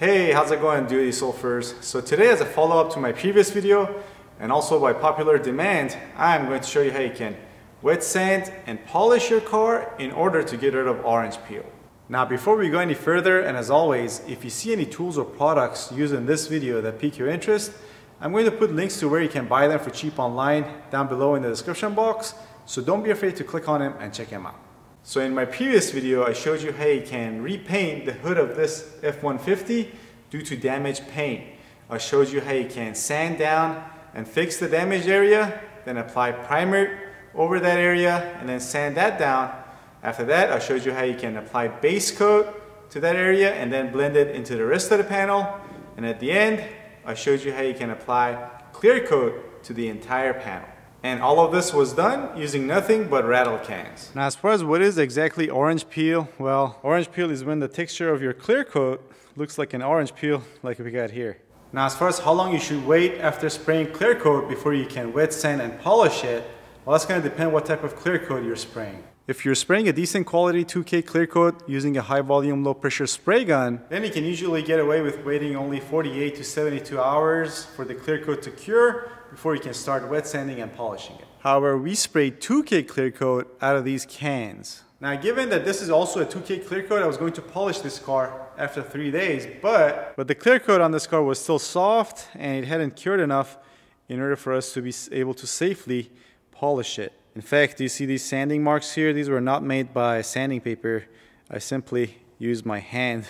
Hey, how's it going, Duty Sulfurs? So today, as a follow-up to my previous video and also by popular demand, I'm going to show you how you can wet sand and polish your car in order to get rid of orange peel. Now, before we go any further, and as always, if you see any tools or products used in this video that pique your interest, I'm going to put links to where you can buy them for cheap online down below in the description box, so don't be afraid to click on them and check them out. So in my previous video, I showed you how you can repaint the hood of this F-150 due to damaged paint. I showed you how you can sand down and fix the damaged area, then apply primer over that area and then sand that down. After that, I showed you how you can apply base coat to that area and then blend it into the rest of the panel. And at the end, I showed you how you can apply clear coat to the entire panel. And all of this was done using nothing but rattle cans. Now, as far as what is exactly orange peel, well, orange peel is when the texture of your clear coat looks like an orange peel like we got here. Now, as far as how long you should wait after spraying clear coat before you can wet sand and polish it, well, that's going to depend what type of clear coat you're spraying. If you're spraying a decent quality 2K clear coat using a high volume, low pressure spray gun, then you can usually get away with waiting only 48 to 72 hours for the clear coat to cure before you can start wet sanding and polishing it. However, we sprayed 2K clear coat out of these cans. Now, given that this is also a 2K clear coat, I was going to polish this car after 3 days, but the clear coat on this car was still soft and it hadn't cured enough in order for us to be able to safely polish it. In fact, do you see these sanding marks here? These were not made by sanding paper. I simply used my hand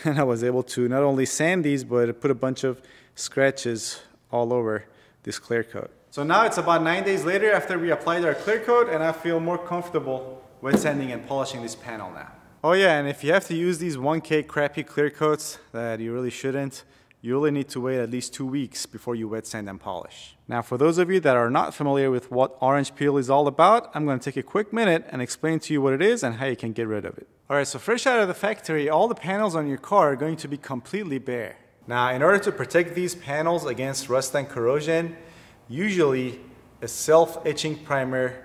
and I was able to not only sand these, but put a bunch of scratches all over this clear coat. So now it's about 9 days later after we applied our clear coat and I feel more comfortable wet sanding and polishing this panel now. Oh yeah, and if you have to use these 1K crappy clear coats that you really shouldn't, you really need to wait at least 2 weeks before you wet sand and polish. Now, for those of you that are not familiar with what orange peel is all about, I'm going to take a quick minute and explain to you what it is and how you can get rid of it. Alright, so fresh out of the factory, all the panels on your car are going to be completely bare. Now, in order to protect these panels against rust and corrosion, usually a self-etching primer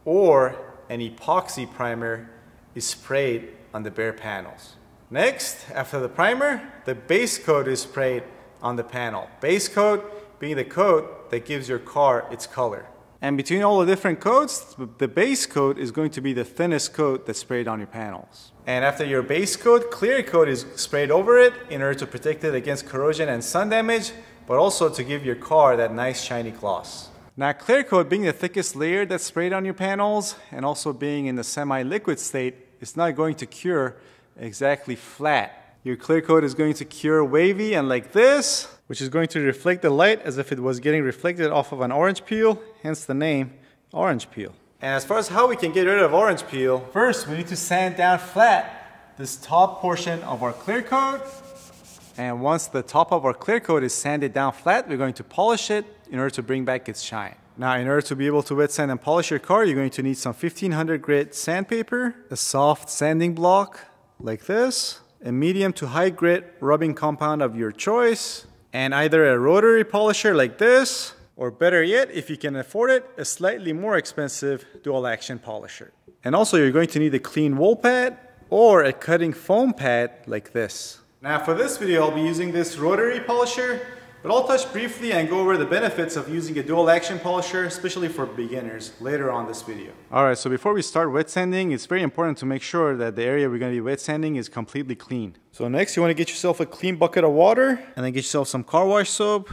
or an epoxy primer is sprayed on the bare panels. Next, after the primer, the base coat is sprayed on the panel. Base coat being the coat that gives your car its color. And between all the different coats, the base coat is going to be the thinnest coat that's sprayed on your panels. And after your base coat, clear coat is sprayed over it in order to protect it against corrosion and sun damage, but also to give your car that nice shiny gloss. Now, clear coat being the thickest layer that's sprayed on your panels and also being in the semi-liquid state, it's not going to cure exactly flat. Your clear coat is going to cure wavy and like this, which is going to reflect the light as if it was getting reflected off of an orange peel, hence the name orange peel. And as far as how we can get rid of orange peel, first we need to sand down flat this top portion of our clear coat. And once the top of our clear coat is sanded down flat, we're going to polish it in order to bring back its shine. Now, in order to be able to wet sand and polish your car, you're going to need some 1500 grit sandpaper, a soft sanding block like this, a medium to high grit rubbing compound of your choice, and either a rotary polisher like this, or better yet, if you can afford it, a slightly more expensive dual action polisher. And also you're going to need a clean wool pad or a cutting foam pad like this. Now, for this video, I'll be using this rotary polisher, but I'll touch briefly and go over the benefits of using a dual action polisher, especially for beginners, later on this video. Alright, so before we start wet sanding, it's very important to make sure that the area we're going to be wet sanding is completely clean. So next, you want to get yourself a clean bucket of water, and then get yourself some car wash soap,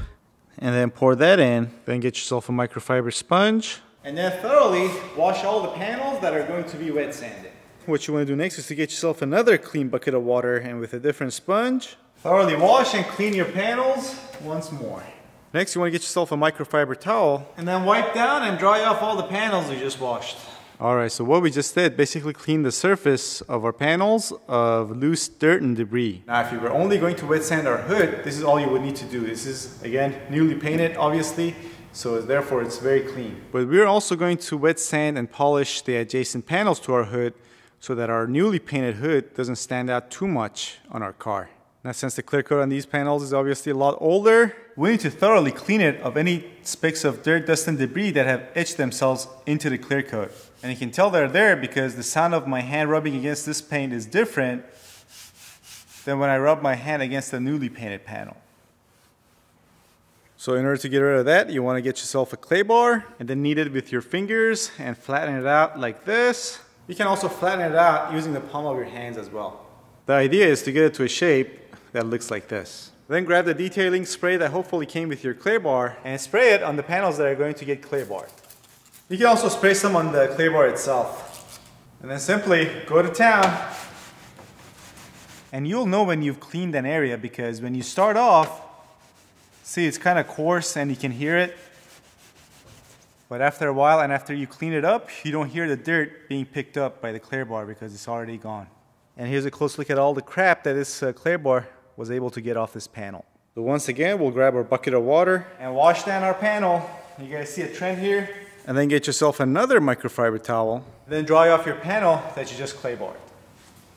and then pour that in. Then get yourself a microfiber sponge, and then thoroughly wash all the panels that are going to be wet sanded. What you want to do next is to get yourself another clean bucket of water, and with a different sponge, thoroughly wash and clean your panels once more. Next, you want to get yourself a microfiber towel and then wipe down and dry off all the panels you just washed. Alright, so what we just did, basically cleaned the surface of our panels of loose dirt and debris. Now, if you were only going to wet sand our hood, this is all you would need to do. This is, again, newly painted, obviously, so therefore it's very clean. But we're also going to wet sand and polish the adjacent panels to our hood so that our newly painted hood doesn't stand out too much on our car. Now, since the clear coat on these panels is obviously a lot older, we need to thoroughly clean it of any specks of dirt, dust, and debris that have etched themselves into the clear coat. And you can tell they're there because the sound of my hand rubbing against this paint is different than when I rub my hand against the newly painted panel. So in order to get rid of that, you want to get yourself a clay bar and then knead it with your fingers and flatten it out like this. You can also flatten it out using the palm of your hands as well. The idea is to get it to a shape that looks like this. Then grab the detailing spray that hopefully came with your clay bar and spray it on the panels that are going to get clay barred. You can also spray some on the clay bar itself. And then simply go to town. And you'll know when you've cleaned an area because when you start off, see, it's kind of coarse and you can hear it. But after a while and after you clean it up, you don't hear the dirt being picked up by the clay bar because it's already gone. And here's a close look at all the crap that this clay bar was able to get off this panel. So once again, we'll grab our bucket of water and wash down our panel. You guys see a trend here? And then get yourself another microfiber towel. Then dry off your panel that you just clay barred.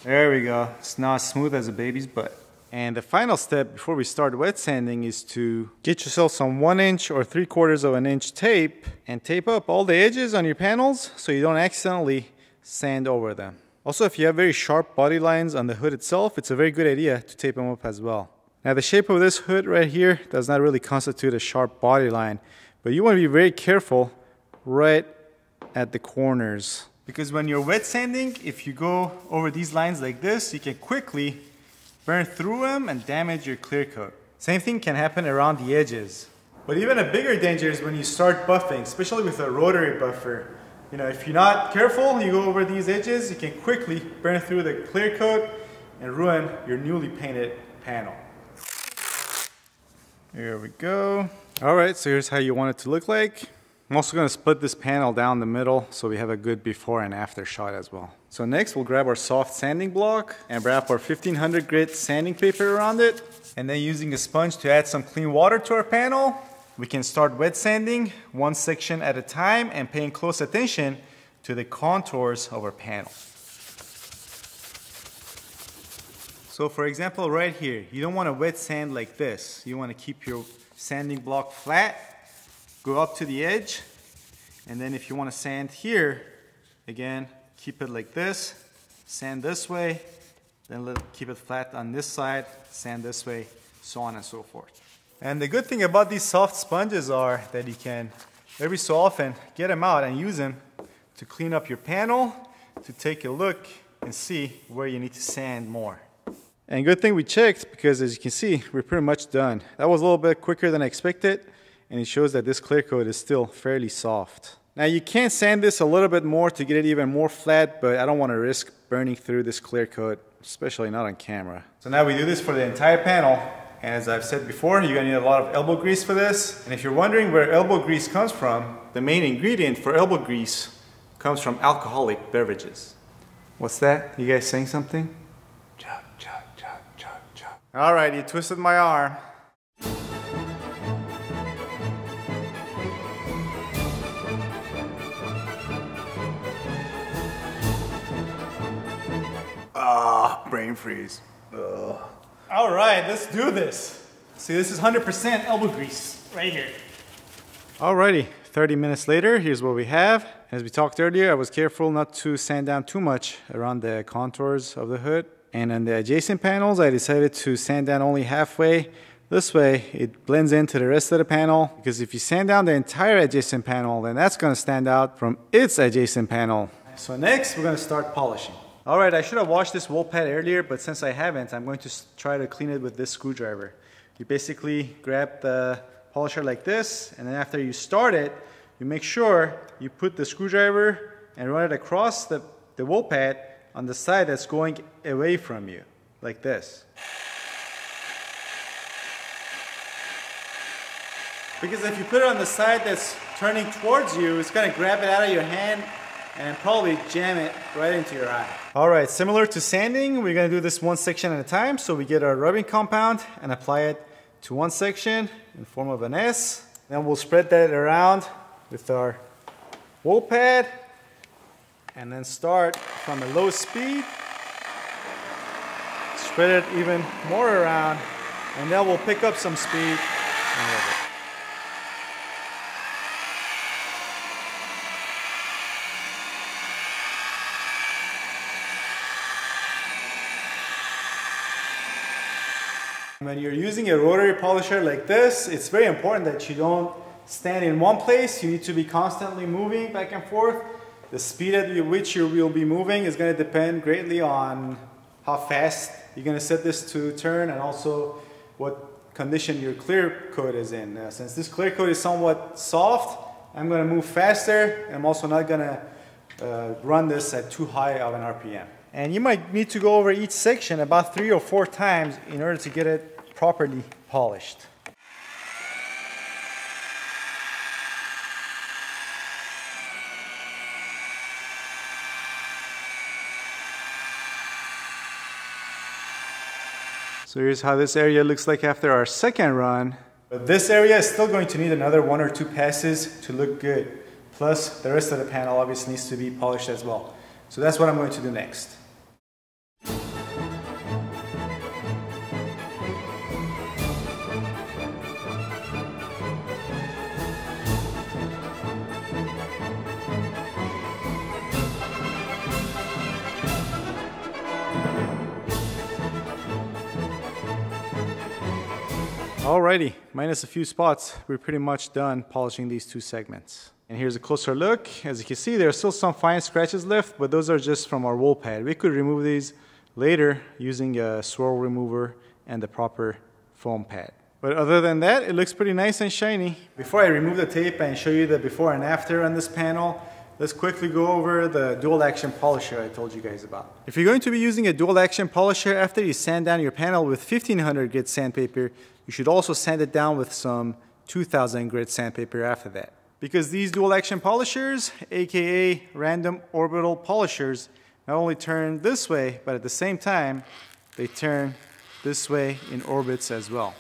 There we go. It's not smooth as a baby's butt. And the final step before we start wet sanding is to get yourself some 1 inch or 3/4 of an inch tape and tape up all the edges on your panels so you don't accidentally sand over them. Also, if you have very sharp body lines on the hood itself, it's a very good idea to tape them up as well. Now the shape of this hood right here does not really constitute a sharp body line, but you want to be very careful right at the corners. Because when you're wet sanding, if you go over these lines like this, you can quickly burn through them and damage your clear coat. Same thing can happen around the edges. But even a bigger danger is when you start buffing, especially with a rotary buffer. You know, if you're not careful, you go over these edges, you can quickly burn through the clear coat and ruin your newly painted panel. Here we go. All right, so here's how you want it to look like. I'm also going to split this panel down the middle so we have a good before and after shot as well. So next we'll grab our soft sanding block and wrap our 1500 grit sanding paper around it. And then using a sponge to add some clean water to our panel, we can start wet sanding one section at a time and paying close attention to the contours of our panel. So for example right here, you don't want to wet sand like this. You want to keep your sanding block flat. Go up to the edge, and then if you want to sand here, again, keep it like this, sand this way, then keep it flat on this side, sand this way, so on and so forth. And the good thing about these soft sponges are that you can, every so often, get them out and use them to clean up your panel, to take a look and see where you need to sand more. And good thing we checked, because as you can see, we're pretty much done. That was a little bit quicker than I expected. And it shows that this clear coat is still fairly soft. Now you can sand this a little bit more to get it even more flat, but I don't want to risk burning through this clear coat, especially not on camera. So now we do this for the entire panel. As I've said before, you're going to need a lot of elbow grease for this. And if you're wondering where elbow grease comes from, the main ingredient for elbow grease comes from alcoholic beverages. What's that? You guys saying something? Chop, chop, chop, chop, chop. All right, you twisted my arm. Brain freeze. Ugh. All right, let's do this. See, this is 100% elbow grease right here. Alrighty, 30 minutes later, here's what we have. As we talked earlier, I was careful not to sand down too much around the contours of the hood. And on the adjacent panels, I decided to sand down only halfway. This way, it blends into the rest of the panel. Because if you sand down the entire adjacent panel, then that's going to stand out from its adjacent panel. So next, we're going to start polishing. Alright, I should have washed this wool pad earlier, but since I haven't, I'm going to try to clean it with this screwdriver. You basically grab the polisher like this, and then after you start it, you make sure you put the screwdriver and run it across the wool pad on the side that's going away from you, like this. Because if you put it on the side that's turning towards you, it's going to grab it out of your hand and probably jam it right into your eye. Alright, similar to sanding, we're going to do this one section at a time. So we get our rubbing compound and apply it to one section in form of an S. Then we'll spread that around with our wool pad and then start from a low speed. Spread it even more around, and then we'll pick up some speed and rub it. When you're using a rotary polisher like this, it's very important that you don't stand in one place. You need to be constantly moving back and forth. The speed at which you will be moving is going to depend greatly on how fast you're going to set this to turn, and also what condition your clear coat is in. Since this clear coat is somewhat soft, I'm going to move faster, and I'm also not going to run this at too high of an RPM. And you might need to go over each section about 3 or 4 times in order to get it properly polished. So here's how this area looks like after our second run. But this area is still going to need another 1 or 2 passes to look good. Plus, the rest of the panel obviously needs to be polished as well. So that's what I'm going to do next. Alrighty, minus a few spots, we're pretty much done polishing these 2 segments. And here's a closer look. As you can see, there are still some fine scratches left, but those are just from our wool pad. We could remove these later using a swirl remover and the proper foam pad. But other than that, it looks pretty nice and shiny. Before I remove the tape and show you the before and after on this panel, let's quickly go over the dual action polisher I told you guys about. If you're going to be using a dual action polisher, after you sand down your panel with 1500 grit sandpaper, you should also sand it down with some 2000 grit sandpaper after that. Because these dual action polishers, aka random orbital polishers, not only turn this way, but at the same time, they turn this way in orbits as well.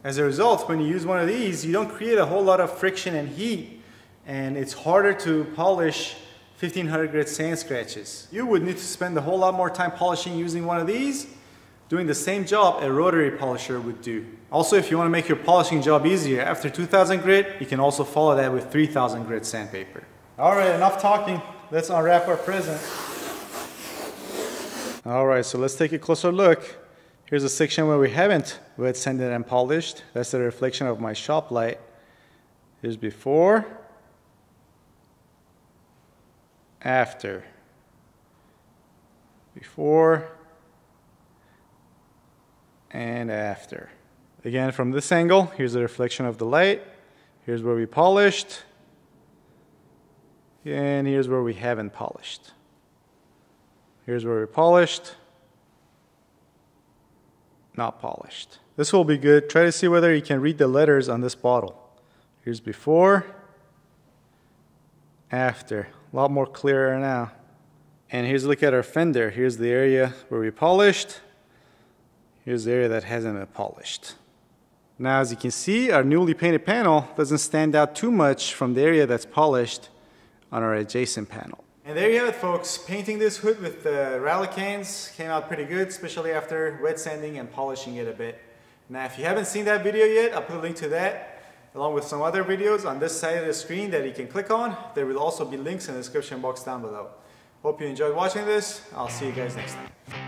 As a result, when you use one of these, you don't create a whole lot of friction and heat, and it's harder to polish 1500 grit sand scratches. You would need to spend a whole lot more time polishing using one of these, doing the same job a rotary polisher would do. Also, if you want to make your polishing job easier, after 2000 grit, you can also follow that with 3000 grit sandpaper. Alright, enough talking. Let's unwrap our present. Alright, so let's take a closer look. Here's a section where we haven't wet sanded and polished. That's the reflection of my shop light. Here's before, after. Before and after. Again, from this angle, here's a reflection of the light. Here's where we polished. And here's where we haven't polished. Here's where we polished. Not polished. This will be good. Try to see whether you can read the letters on this bottle. Here's before, after. A lot more clearer now. And here's a look at our fender. Here's the area where we polished. Here's the area that hasn't been polished. Now, as you can see, our newly painted panel doesn't stand out too much from the area that's polished on our adjacent panel. And there you have it, folks. Painting this hood with the rally cans came out pretty good, especially after wet sanding and polishing it a bit. Now, if you haven't seen that video yet, I'll put a link to that, along with some other videos on this side of the screen that you can click on. There will also be links in the description box down below. Hope you enjoyed watching this. I'll see you guys next time.